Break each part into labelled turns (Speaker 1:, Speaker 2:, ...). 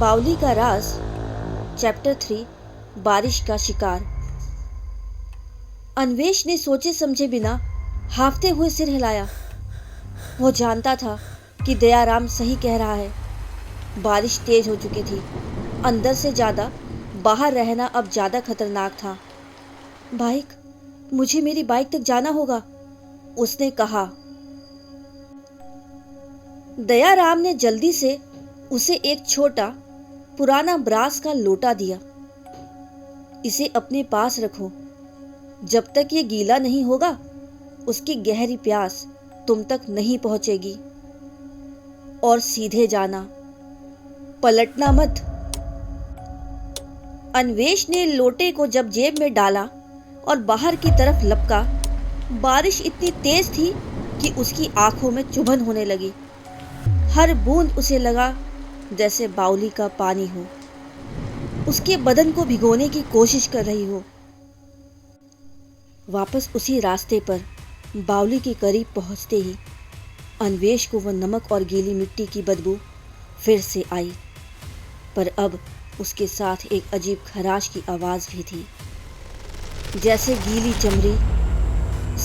Speaker 1: बावली का राज चैप्टर 3 बारिश का शिकार। अन्वेष ने सोचे समझे बिना हाफते हुए सिर हिलाया। वो जानता था कि दयाराम सही कह रहा है। बारिश तेज हो चुकी थी। अंदर से ज्यादा बाहर रहना अब ज्यादा खतरनाक था। बाइक, मुझे मेरी बाइक तक जाना होगा, उसने कहा। दयाराम ने जल्दी से उसे एक छोटा पुराना ब्रास का लोटा दिया। इसे अपने पास रखो, जब तक ये गीला नहीं होगा उसकी गहरी प्यास तुम तक नहीं पहुंचेगी। और सीधे जाना, पलटना मत। अन्वेष ने लोटे को जब जेब में डाला और बाहर की तरफ लपका, बारिश इतनी तेज थी कि उसकी आंखों में चुभन होने लगी। हर बूंद उसे लगा जैसे बावली का पानी हो, उसके बदन को भिगोने की कोशिश कर रही हो। वापस उसी रास्ते पर बावली के करीब पहुंचते ही अन्वेष को वह नमक और गीली मिट्टी की बदबू फिर से आई, पर अब उसके साथ एक अजीब खराश की आवाज भी थी, जैसे गीली चमड़ी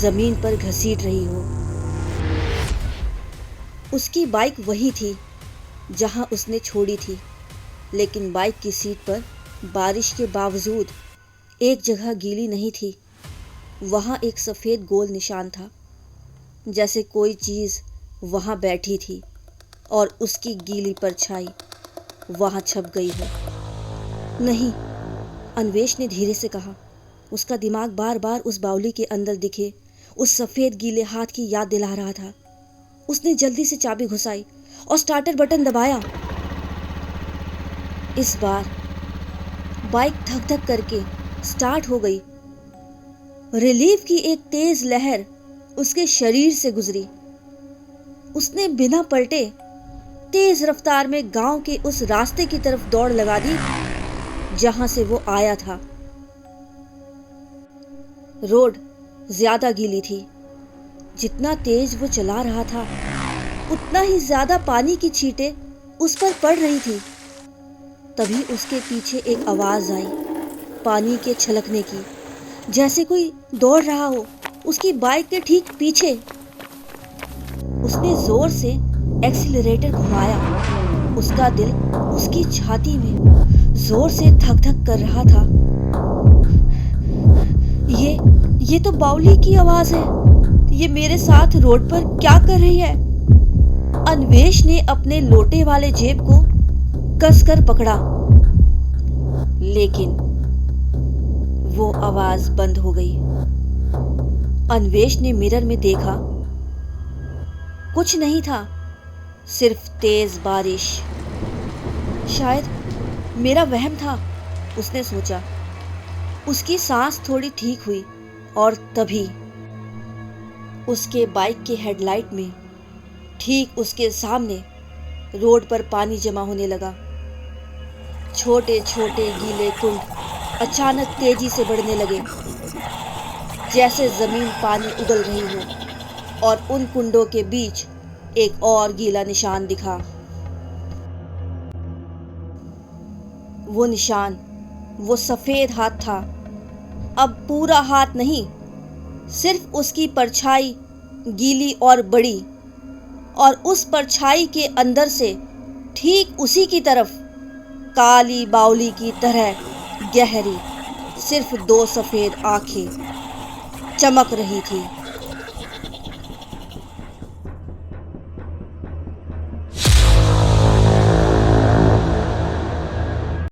Speaker 1: जमीन पर घसीट रही हो। उसकी बाइक वही थी जहां उसने छोड़ी थी, लेकिन बाइक की सीट पर बारिश के बावजूद एक जगह गीली नहीं थी। वहां एक सफेद गोल निशान था, जैसे कोई चीज वहां बैठी थी और उसकी गीली परछाई वहां छप गई हो। नहीं, अन्वेष ने धीरे से कहा। उसका दिमाग बार बार उस बावली के अंदर दिखे उस सफेद गीले हाथ की याद दिला रहा था। उसने जल्दी से चाबी घुसाई और स्टार्टर बटन दबाया। इस बार बाइक धक धक करके स्टार्ट हो गई। रिलीफ की एक तेज लहर उसके शरीर से गुजरी। उसने बिना पलटे तेज रफ्तार में गांव के उस रास्ते की तरफ दौड़ लगा दी जहां से वो आया था। रोड ज्यादा गीली थी। जितना तेज वो चला रहा था उतना ही ज्यादा पानी की छींटें उस पर पड़ रही थी। तभी उसके पीछे एक आवाज आई, पानी के छलकने की, जैसे कोई दौड़ रहा हो उसकी बाइक के ठीक पीछे। उसने जोर से एक्सीलरेटर घुमाया। उसका दिल उसकी छाती में जोर से धक धक कर रहा था। ये तो बावली की आवाज है। ये मेरे साथ रोड पर क्या कर रही है? अन्वेष ने अपने लोटे वाले जेब को कसकर पकड़ा, लेकिन वो आवाज बंद हो गई। अन्वेष ने मिरर में देखा, कुछ नहीं था, सिर्फ तेज बारिश। शायद मेरा वहम था, उसने सोचा। उसकी सांस थोड़ी ठीक हुई और तभी उसके बाइक के हेडलाइट में ठीक उसके सामने रोड पर पानी जमा होने लगा। छोटे छोटे गीले कुंड अचानक तेजी से बढ़ने लगे, जैसे जमीन पानी उगल रही हो, और उन कुंडों के बीच एक और गीला निशान दिखा। वो निशान, वो सफेद हाथ था। अब पूरा हाथ नहीं, सिर्फ उसकी परछाई गीली और बड़ी, और उस परछाई के अंदर से ठीक उसी की तरफ काली बावली की तरह गहरी सिर्फ 2 सफेद आंखें चमक रही थी।